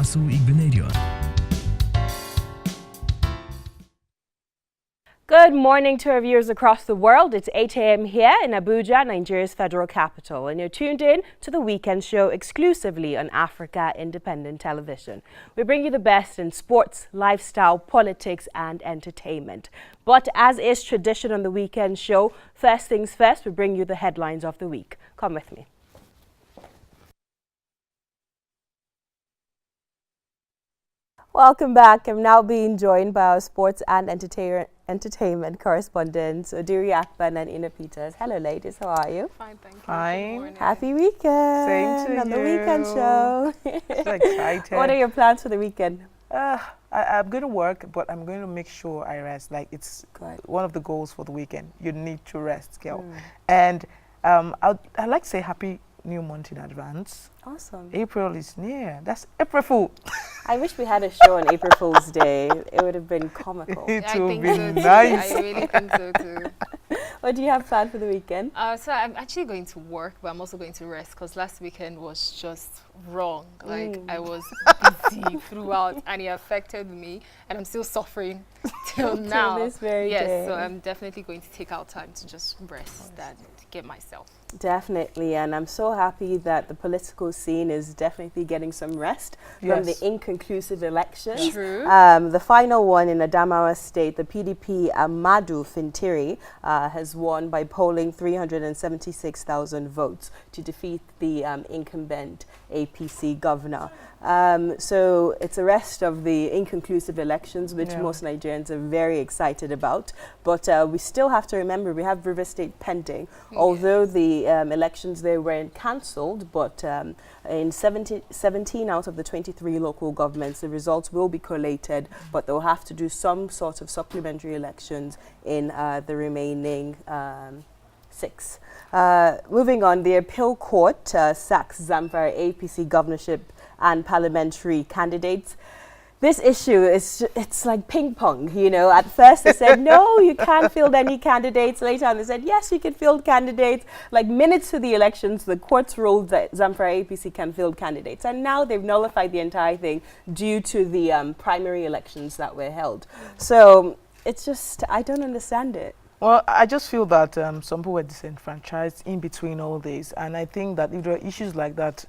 Kaso Igbenedion. Good morning to our viewers across the world. It's 8 a.m. here in Abuja, Nigeria's federal capital, and you're tuned in to the Weekend Show exclusively on Africa Independent Television. We bring you the best in sports, lifestyle, politics, and entertainment. But as is tradition on the Weekend Show, first things first, we bring you the headlines of the week. Come with me. Welcome back. I'm now being joined by our sports and entertainment correspondents, Odiri Akban and Ina Peters. Hello, ladies. How are you? Fine, thank you. Fine. Happy weekend. Same to on you. the Weekend Show. So excited. What are your plans for the weekend? I'm going to work, but I'm going to make sure I rest. Like, it's one of the goals for the weekend. You need to rest, girl. And I'd like to say happy new month in advance. Awesome. April is near. That's April Fool. I wish we had a show on April Fool's Day. It would have been comical. It I will think be so too. nice. I really think so too. What do you have planned for the weekend? So I'm actually going to work, but I'm also going to rest because last weekend was just wrong. Like I was busy throughout, and it affected me, and I'm still suffering till now. This very day. So I'm definitely going to take out time to just rest and get myself. Definitely, and I'm so happy that the political scene is definitely getting some rest from the inconclusive elections. True. The final one in Adamawa State, the PDP Amadu Fintiri has won by polling 376,000 votes to defeat the incumbent APC governor. So it's a rest of the inconclusive elections, which most Nigerians are very excited about. But we still have to remember we have River State pending. Although the elections there weren't cancelled, but in 17 out of the 23 local governments, the results will be collated, but they'll have to do some sort of supplementary elections in the remaining 6. Moving on, the appeal court sacks Zamfara APC governorship and parliamentary candidates. This issue it's like ping pong, you know. At first they said, no, you can't field any candidates. Later on they said, yes, you can field candidates. Like minutes to the elections, the courts ruled that Zamfara APC can field candidates. And now they've nullified the entire thing due to the primary elections that were held. So it's just, I don't understand it. Well, I just feel that some people were disenfranchised in between all this, and I think that if there are issues like that,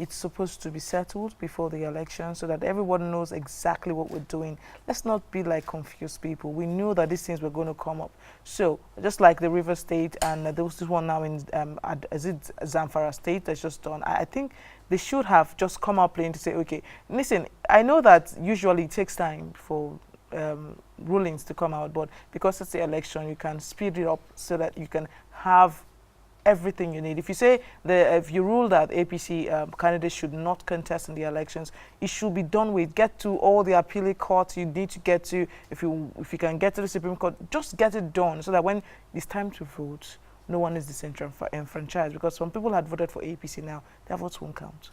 it's supposed to be settled before the election so that everyone knows exactly what we're doing. Let's not be like confused people. We knew that these things were going to come up. So, just like the River State and there was this one now in Zamfara State that's just done, I think they should have just come out plain to say, okay, listen, I know that usually it takes time for rulings to come out, but because it's the election, you can speed it up so that you can have everything you need. If you say if you rule that APC candidates should not contest in the elections, it should be done with. Get to all the appeal courts you need to get to. If you can get to the Supreme Court, just get it done so that when it's time to vote, no one is disenfranchised. Because some people had voted for APC now, their votes won't count.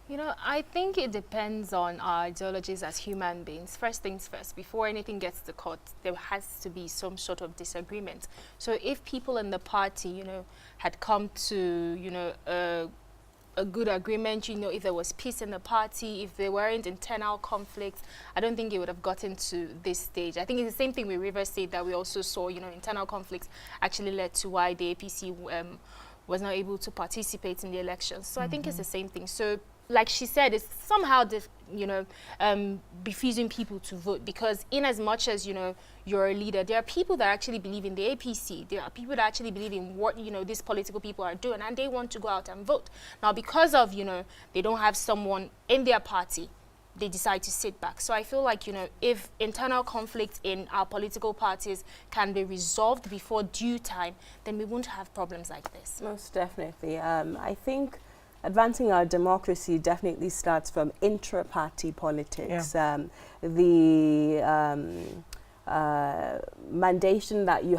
You know, I think it depends on our ideologies as human beings. First things first, before anything gets to court, there has to be some sort of disagreement. So if people in the party, you know, had come to, you know, a good agreement, you know, if there was peace in the party, if there weren't internal conflicts, I don't think it would have gotten to this stage. I think it's the same thing with River State that we also saw, you know, internal conflicts actually led to why the APC was not able to participate in the elections. So I think it's the same thing. So like she said, it's somehow, refusing people to vote, because in as much as, you know, you're a leader, there are people that actually believe in the APC. There are people that actually believe in what, you know, these political people are doing, and they want to go out and vote. Now, because of, you know, they don't have someone in their party, they decide to sit back. So I feel like, you know, if internal conflict in our political parties can be resolved before due time, then we won't have problems like this. Most definitely. I think advancing our democracy definitely starts from intra-party politics. The mandate that you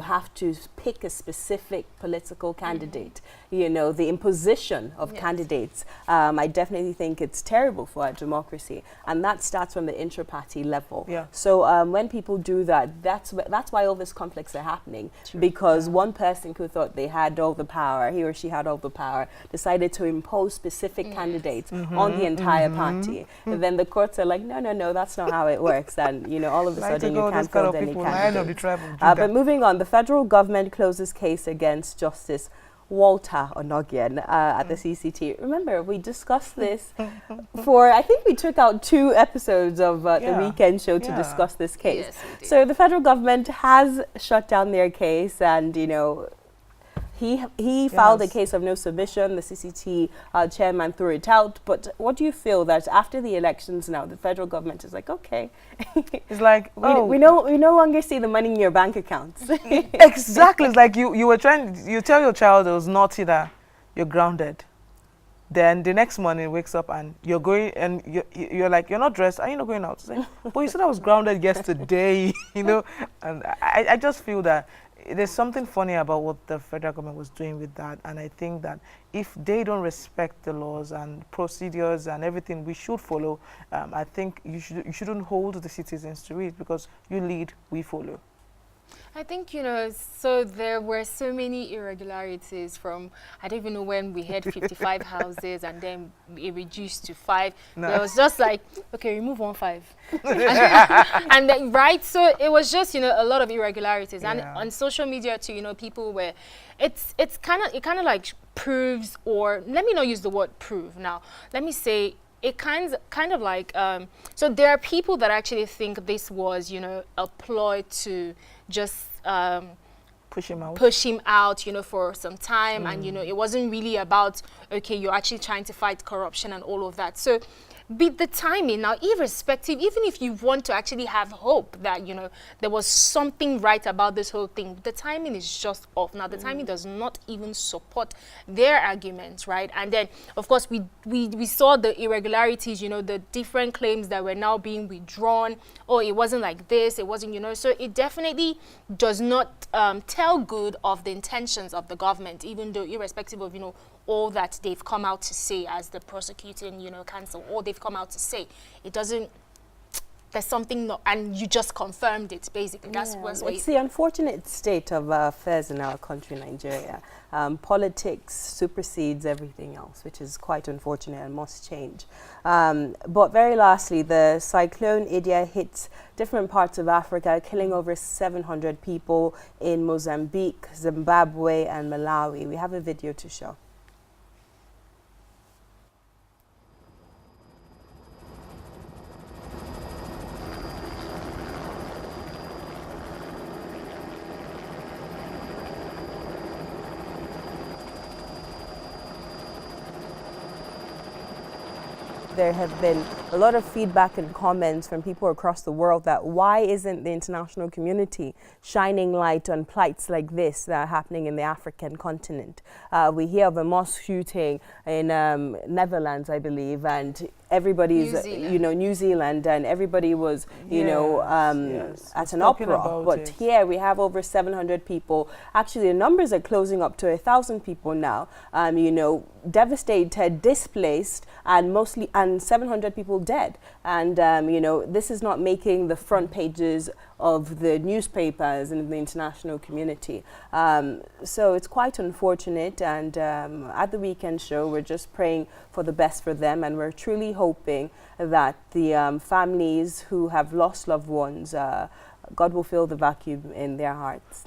have to pick a specific political candidate the imposition of candidates. I definitely think it's terrible for our democracy, and that starts from the intra-party level. Yeah. So when people do that, that's why all these conflicts are happening, because one person who thought they had all the power, he or she had all the power, decided to impose specific candidates on the entire party. And then the courts are like, no, that's not how it works, and all of a sudden you can't field any candidates. But moving on, the federal government closes case against Justice Walter Onogien at the CCT. Remember, we discussed this I think we took out 2 episodes of the weekend show to discuss this case. Yes, we did. So the federal government has shut down their case, and he filed a case of no submission. The CCT chairman threw it out. But what do you feel that after the elections now, the federal government is like, okay, it's like, we no longer see the money in your bank accounts. Exactly. It's like you tell your child it was naughty that you're grounded. Then the next morning wakes up and you're going, and you're like, you're not dressed, are you not going out? Like, but you said I was grounded yesterday, and I just feel that there's something funny about what the federal government was doing with that, and I think that if they don't respect the laws and procedures and everything we should follow, I think you shouldn't hold the citizens to it, because you lead, we follow. I think, so there were so many irregularities from, I don't even know when we had 55 houses and then it reduced to 5. No. It was just like, okay, remove 1 5. And then, right? So it was just, a lot of irregularities. And on social media too, people were, it kind of like proves, or let me not use the word prove now. Let me say, it kind of like, so there are people that actually think this was, a ploy to just push him out, for some time. And, it wasn't really about, okay, you're actually trying to fight corruption and all of that. So the timing now, irrespective, even if you want to actually have hope that, there was something right about this whole thing, the timing is just off. Now, the timing does not even support their arguments, right? And then, of course, we saw the irregularities, the different claims that were now being withdrawn. Oh, it wasn't like this, it wasn't, so it definitely does not tell good of the intentions of the government, even though irrespective of, all that they've come out to say as the prosecuting, counsel, all they've come out to say, it doesn't, there's something not, and you just confirmed it, basically. That's what's it's the unfortunate state of affairs in our country, Nigeria. Politics supersedes everything else, which is quite unfortunate and must change. But very lastly, the cyclone Idai hits different parts of Africa, killing over 700 people in Mozambique, Zimbabwe, and Malawi. We have a video to show. There have been a lot of feedback and comments from people across the world that why isn't the international community shining light on plights like this that are happening in the African continent? We hear of a mosque shooting in Netherlands, I believe, and everybody's, New Zealand, and everybody was, at an uproar. But here we have over 700 people. Actually, the numbers are closing up to 1,000 people now, devastated, displaced, and 700 people dead. And, this is not making the front pages of the newspapers in the international community. So it's quite unfortunate, and at the weekend show, we're just praying for the best for them, and we're truly hoping that the families who have lost loved ones, God will fill the vacuum in their hearts.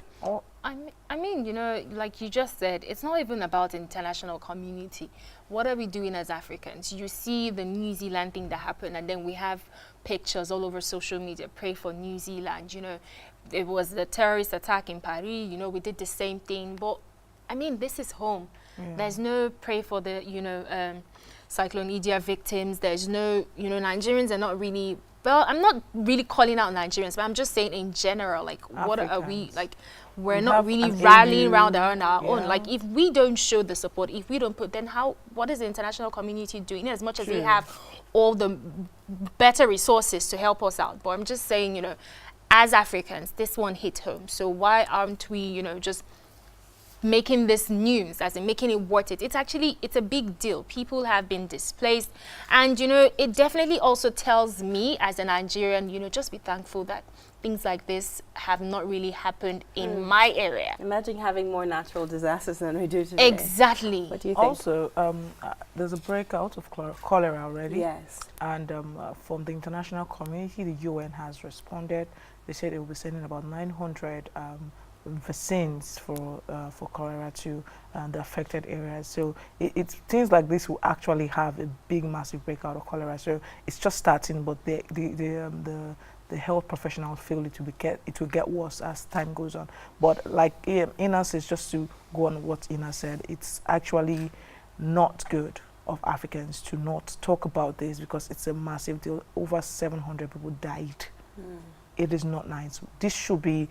I mean, like you just said, it's not even about international community. What are we doing as Africans? You see the New Zealand thing that happened, and then we have pictures all over social media, pray for New Zealand. It was the terrorist attack in Paris, we did the same thing. But, I mean, this is home. Yeah. There's no pray for the, Cyclone Idai victims. There's no, Nigerians are not really, well, I'm not really calling out Nigerians, but I'm just saying in general, like, Africans. What are we, like, we're not really rallying around on our own. Like, if we don't show the support, if we don't put, then what is the international community doing? As much as they have all the better resources to help us out. But I'm just saying, as Africans, this one hit home. So why aren't we, just making this news, as in making it worth it. It's a big deal. People have been displaced, and it definitely also tells me as a Nigerian, just be thankful that things like this have not really happened in my area. Imagine having more natural disasters than we do today. Exactly. What do you think? Also, there's a breakout of cholera already. Yes. And from the international community, the UN has responded. They said it will be sending about 900 vaccines for cholera to the affected areas. So it's things like this will actually have a big, massive breakout of cholera. So it's just starting, but the health professionals feel it will get worse as time goes on. But like Ina says, just to go on what Ina said, it's actually not good of Africans to not talk about this because it's a massive deal. Over 700 people died. It is not nice. This should be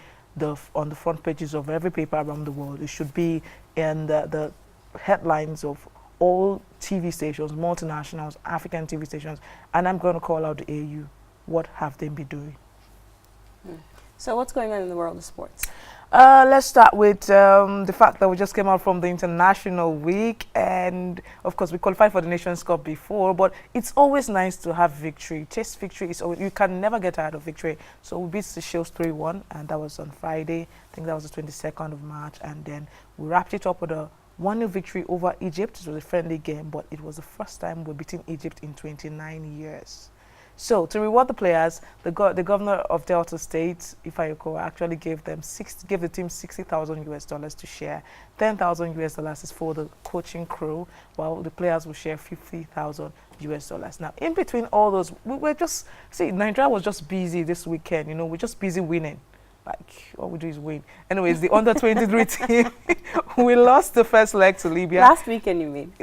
on the front pages of every paper around the world. It should be in the headlines of all TV stations, multinationals, African TV stations, and I'm going to call out the AU. What have they been doing? So what's going on in the world of sports? Let's start with the fact that we just came out from the international week, and of course we qualified for the Nations Cup before, but it's always nice to have victory. Chase victory is always, you can never get tired of victory. So we beat the Shields 3-1, and that was on Friday. I think that was the 22nd of March, and then we wrapped it up with a 1-0 victory over Egypt. It was a friendly game, but it was the first time we're beating Egypt in 29 years. So to reward the players, the governor of Delta State, Ifayoko, actually gave the team $60,000 to share. $10,000 is for the coaching crew, while the players will share $50,000. Now, in between all those, Nigeria was just busy this weekend. We're just busy winning. Like, all we do is win. Anyways, the under-23 team, we lost the first leg to Libya. Last weekend, you mean?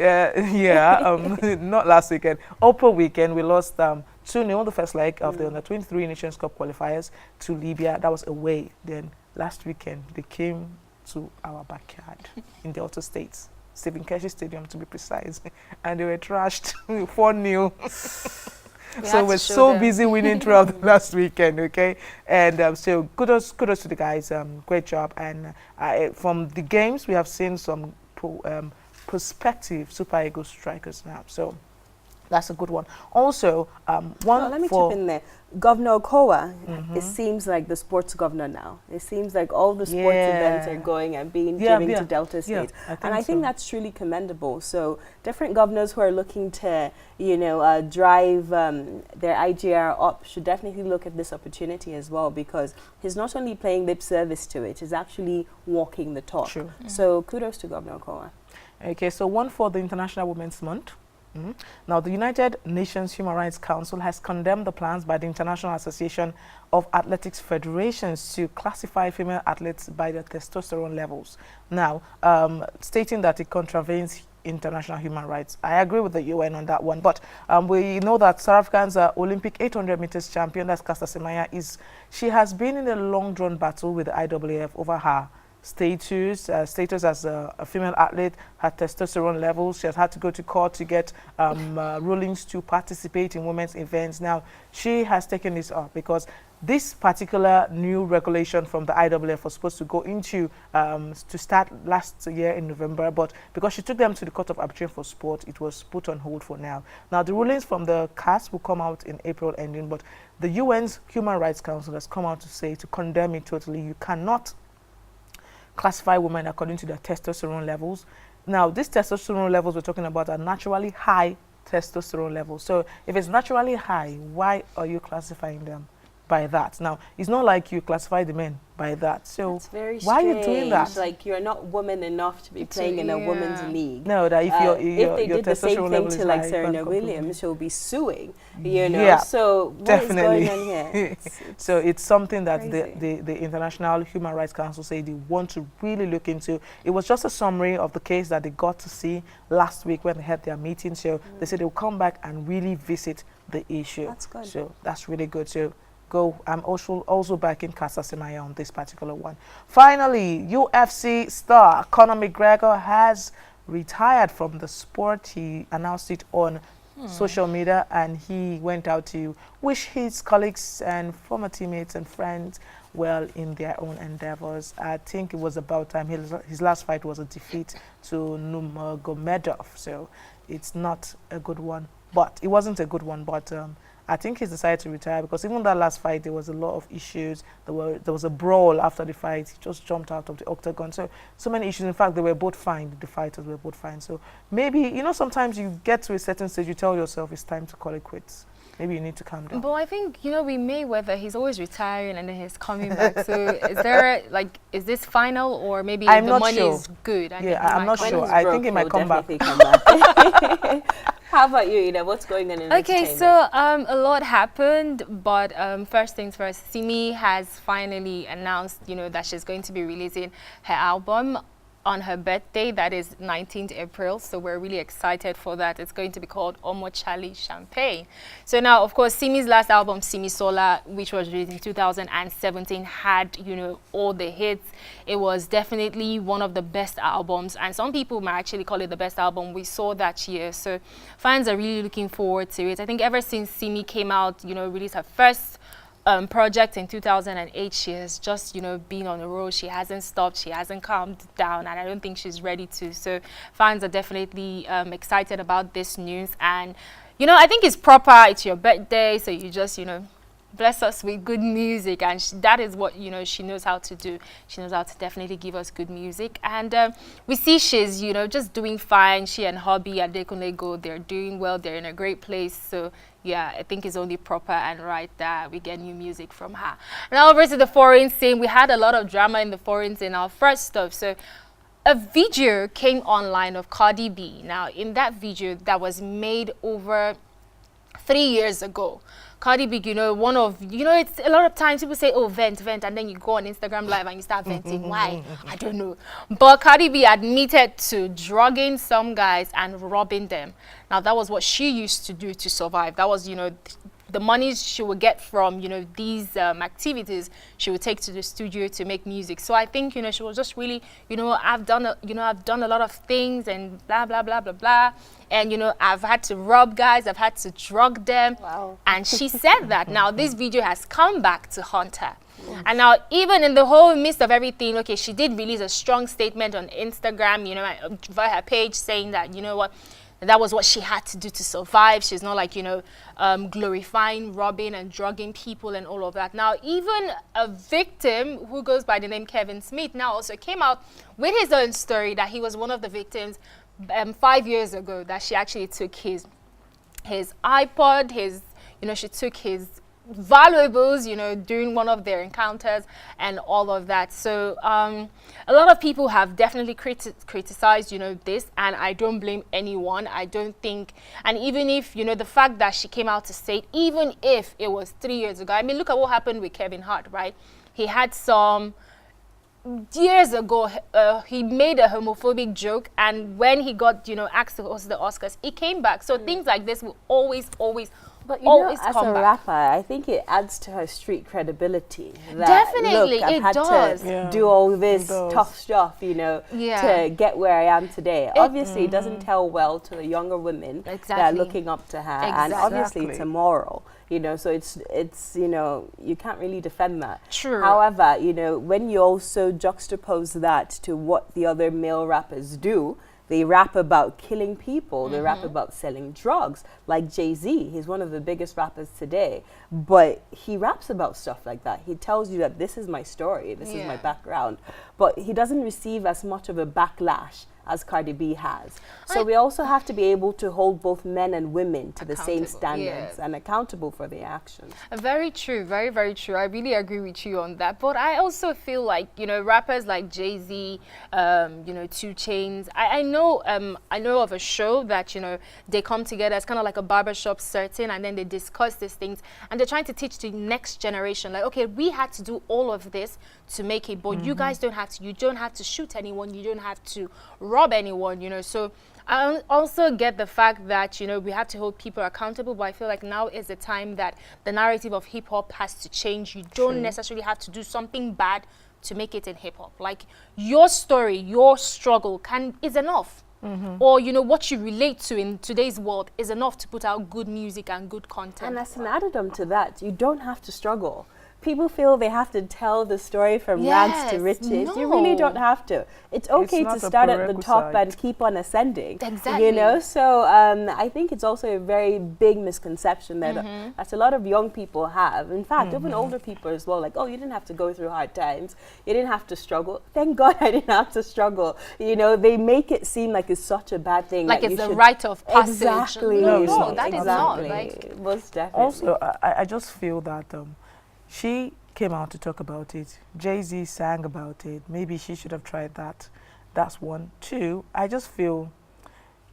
Not last weekend. Upper weekend, we lost 2-0 the first leg of the under-23 Nations Cup qualifiers to Libya. That was away. Then last weekend, they came to our backyard in Delta State, Stephen Keshi Stadium to be precise, and they were trashed 4-0. So we're so busy winning throughout the last weekend, okay? And so kudos to the guys, great job. And from the games, we have seen some prospective Super Eagles strikers now. So that's a good one. Also, let me chip in there. Governor Okowa, it seems like the sports governor now. It seems like all the sports events are going and being given to Delta State. I think that's truly commendable. So different governors who are looking to, drive their IGR up should definitely look at this opportunity as well, because he's not only paying lip service to it, he's actually walking the talk. True. So kudos to Governor Okowa. Okay, so one for the International Women's Month. Now, the United Nations Human Rights Council has condemned the plans by the International Association of Athletics Federations to classify female athletes by their testosterone levels. Now, stating that it contravenes international human rights. I agree with the UN on that one, but we know that South Africa's Olympic 800 meters champion, that's Caster Semenya, she has been in a long-drawn battle with the IAAF over her status as a female athlete, her testosterone levels. She has had to go to court to get rulings to participate in women's events. Now, she has taken this up because this particular new regulation from the IAAF was supposed to go into, to start last year in November, but because she took them to the Court of Arbitration for Sport, it was put on hold for now. Now, the rulings from the CAS will come out in April ending, but the UN's Human Rights Council has come out to condemn it totally. You cannot classify women according to their testosterone levels. Now, these testosterone levels we're talking about are naturally high testosterone levels. So if it's naturally high, why are you classifying them by that? Now, it's not like you classify the men by that. So why are you doing that? Like, you're not woman enough to be playing in a women's league. No, that if if they did the same thing to like Serena Williams, she'll be suing. Yeah, so what is going on here? So it's something that the International Human Rights Council say they want to really look into. It was just a summary of the case that they got to see last week when they had their meeting. So they said they'll come back and really visit the issue. That's good. So that's really good. So I'm also backing Caster Semenya on this particular one. Finally, UFC star Conor McGregor has retired from the sport. He announced it on social media, and he went out to wish his colleagues and former teammates and friends well in their own endeavors. I think it was about time. His last fight was a defeat to Nurmagomedov, so it's not a good one. But it wasn't a good one, but I think he's decided to retire, because even that last fight, there was a lot of issues. There was a brawl after the fight. He just jumped out of the octagon. So many issues. In fact, they were both fine. The fighters were both fine. So maybe, you know, sometimes you get to a certain stage, you tell yourself it's time to call it quits. Maybe you need to calm down. But I think, you know, with Mayweather, he's always retiring and then he's coming back. So is there, like, is this final, or maybe I'm the not money sure. is good? I'm not sure. I think it might come back. How about you, Ida? What's going on in Okay, entertainment? so a lot happened, but first things first, Simi has finally announced, you know, that she's going to be releasing her album on her birthday, that is 19th April. So we're really excited for that. It's going to be called Omo Charlie Champagne. So now, of course, Simi's last album, Simi Sola, which was released in 2017, had, you know, all the hits. It was definitely one of the best albums, and some people might actually call it the best album we saw that year. So fans are really looking forward to it. I think ever since Simi came out, you know, released her first project in 2008, she has just, you know, been on the road. She hasn't stopped, she hasn't calmed down, and I don't think she's ready to. So fans are definitely excited about this news. And, you know, I think it's proper. It's your birthday, so you just, you know, bless us with good music, and that is what, you know, she knows how to do. She knows how to definitely give us good music, and we see she's, you know, just doing fine. She and Hobby Adekunle, they're doing well. They're in a great place. So yeah, I think it's only proper and right that we get new music from her. Now over to the foreign scene. We had a lot of drama in the foreign scene. Our first stuff. So a video came online of Cardi B. Now in that video that was made over 3 years ago, Cardi B, you know, one of, you know, it's a lot of times people say, oh, vent, and then you go on Instagram Live and you start venting. Why? I don't know. But Cardi B admitted to drugging some guys and robbing them. Now, that was what she used to do to survive. That was, you know, the money she would get from, you know, these activities, she would take to the studio to make music. So I think, you know, she was just really, you know, I've done a lot of things and blah, blah, blah, blah, blah. And, you know, I've had to rob guys, I've had to drug them. Wow. And she said that. Now, this video has come back to haunt her. And now, even in the whole midst of everything, okay, she did release a strong statement on Instagram, you know, via her page, saying that, you know what, that was what she had to do to survive. She's not like, you know, glorifying robbing and drugging people and all of that. Now, even a victim who goes by the name Kevin Smith now also came out with his own story that he was one of the victims 5 years ago, that she actually took his iPod, you know, she took his valuables, you know, during one of their encounters and all of that. So a lot of people have definitely criticized, you know, this, and I don't blame anyone. I don't think, and even if, you know, the fact that she came out to say it, even if it was 3 years ago, I mean, look at what happened with Kevin Hart, right? He had some years ago, he made a homophobic joke, and when he got, you know, asked to host the Oscars, he came back. So things like this will always But you always know, as come a back. rapper, I think it adds to her street credibility. That, Definitely, look, I've it had does. to do all this It does. tough stuff, you know, Yeah. to get where I am today. Obviously, it doesn't tell well to the younger women that are Exactly. looking up to her, and obviously it's immoral. You know, so it's you know, you can't really defend that. True. However, you know, when you also juxtapose that to what the other male rappers do, they rap about killing people. They rap about selling drugs. Like Jay-Z, he's one of the biggest rappers today. But he raps about stuff like that. He tells you that this is my story, this is my background. But he doesn't receive as much of a backlash as Cardi B has. So we also have to be able to hold both men and women to the same standards and accountable for their actions. Very true, very, very true. I really agree with you on that. But I also feel like, you know, rappers like Jay-Z, you know, 2 Chainz, I know of a show that, you know, they come together. It's kind of like a barbershop setting, and then they discuss these things, and they're trying to teach the next generation, like, okay, we had to do all of this to make it, but you guys don't have to. You don't have to shoot anyone. You don't have to rob anyone, you know. So I also get the fact that, you know, we have to hold people accountable, but I feel like now is the time that the narrative of hip-hop has to change. You don't necessarily have to do something bad to make it in hip-hop. Like, your story, your struggle is enough. or, you know, what you relate to in today's world is enough to put out good music and good content. And as an addendum to that, you don't have to struggle. People feel they have to tell the story from rags to riches. You really don't have to. It's okay to start at the top and keep on ascending. Exactly. You know, so I think it's also a very big misconception that, that a lot of young people have. In fact, even older people as well, like, oh, you didn't have to go through hard times. You didn't have to struggle. Thank God I didn't have to struggle. You know, they make it seem like it's such a bad thing. Like it's a rite of passage. Exactly. No, that is not. Like, most definitely. Also, I just feel that she came out to talk about it. Jay-Z sang about it. Maybe she should have tried that. That's one. Two, I just feel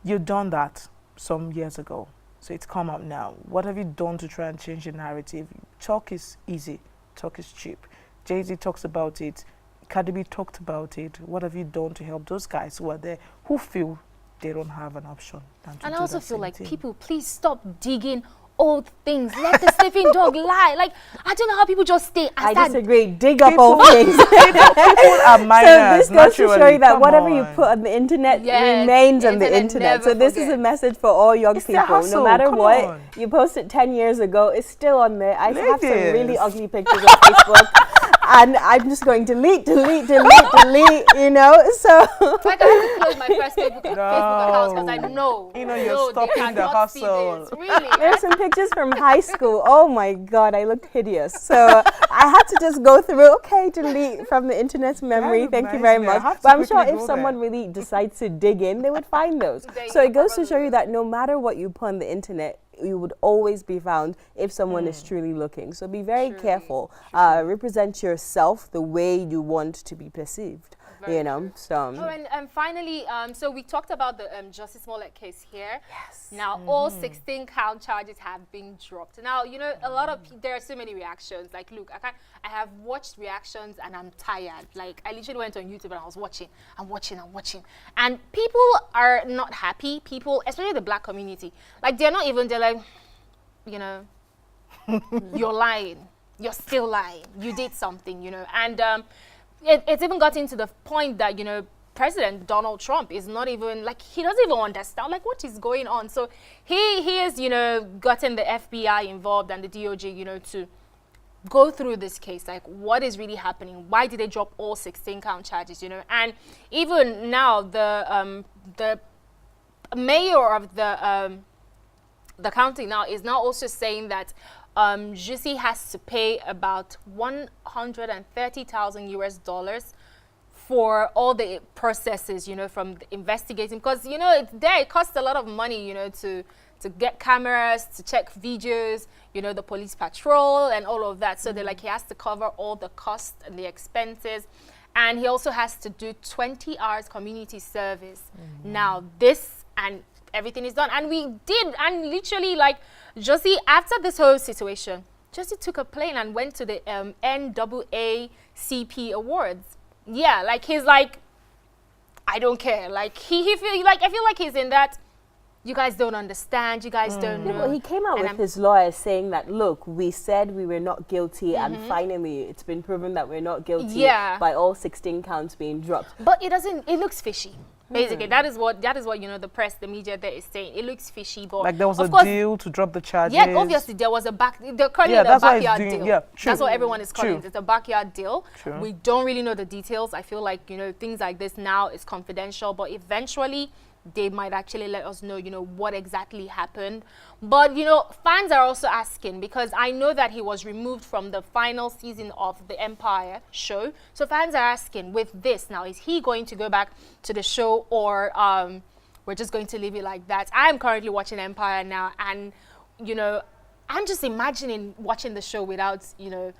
you've done that some years ago. So it's come up now. What have you done to try and change the narrative? Talk is easy. Talk is cheap. Jay-Z talks about it. Cardi B talked about it. What have you done to help those guys who are there who feel they don't have an option? And I also feel like people, please stop digging old things. Let the sleeping dog lie. Like, I don't know how people just stay. I disagree. Dig up old things. People are minors. So this goes to show you that whatever you put on the internet remains on the internet. So this is a message for all young people. No matter what, you posted 10 years ago, it's still on there. I have some really ugly pictures on Facebook. And I'm just going delete, you know, so. Like, I have to close my first Facebook account because I know. You know, you're stopping the hustle. Really. There's some pictures from high school. Oh my God, I looked hideous. So I had to just go through, okay, delete from the internet's memory. Thank you very much. But I'm sure if someone really decides to dig in, they would find those. So it goes to show you that no matter what you put on the internet, you would always be found if someone is truly looking. So be very careful. Represent yourself the way you want to be perceived. You know, so. Oh, and finally, so we talked about the Justice Smollett case here. Yes. Now, all 16 count charges have been dropped. Now, you know, a lot of, there are so many reactions. Like, look, I have watched reactions and I'm tired. Like, I literally went on YouTube and I was watching. And people are not happy. People, especially the black community, like, they're like, you know, you're lying. You're still lying. You did something, you know. And it's even gotten to the point that, you know, President Donald Trump is not even, like, he doesn't even understand, like, what is going on. So he has, you know, gotten the FBI involved and the DOJ, you know, to go through this case. Like, what is really happening? Why did they drop all 16 count charges, you know? And even now, the mayor of the county now is now also saying that Jussie has to pay about $130,000 US for all the processes, you know, from the investigating, because, you know, it costs a lot of money, you know, to get cameras, to check videos, you know, the police patrol and all of that. So they're like, he has to cover all the costs and the expenses. And he also has to do 20 hours community service. Now this and everything is done. And we did, and literally, like, Jussie, after this whole situation, Jussie took a plane and went to the NAACP Awards. Yeah, like, he's like, I don't care. Like, he feel like, I feel like he's in that, you guys don't understand, you guys don't know. Well, he came out with his lawyers saying that, look, we said we were not guilty, and finally it's been proven that we're not guilty by all 16 counts being dropped. But it looks fishy. Basically, that is what you know, the press, the media there is saying. It looks fishy, but like there was a deal to drop the charges. Yeah, obviously there was they're calling it a backyard deal. Yeah, that's what everyone is calling it. It's a backyard deal. True. We don't really know the details. I feel like, you know, things like this now is confidential, but eventually they might actually let us know, you know, what exactly happened. But, you know, fans are also asking, because I know that he was removed from the final season of the Empire show. So fans are asking, with this now, is he going to go back to the show, or we're just going to leave it like that? I'm currently watching Empire now, and, you know, I'm just imagining watching the show without, you know,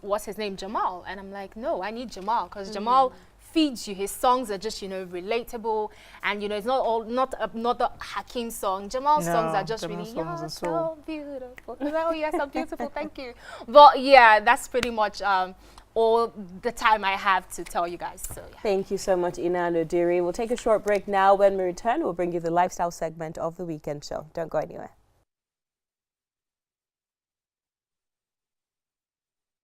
what's his name, Jamal. And I'm like, no, I need Jamal, because Jamal feeds you. His songs are just, you know, relatable, and, you know, it's not the Hakeem song. Jamal's songs are just really, you're so beautiful. Oh yes, I'm beautiful, thank you. But yeah, that's pretty much all the time I have to tell you guys. So yeah. Thank you so much, Ina and Odiri. We'll take a short break now. When we return, we'll bring you the lifestyle segment of the weekend show. Don't go anywhere.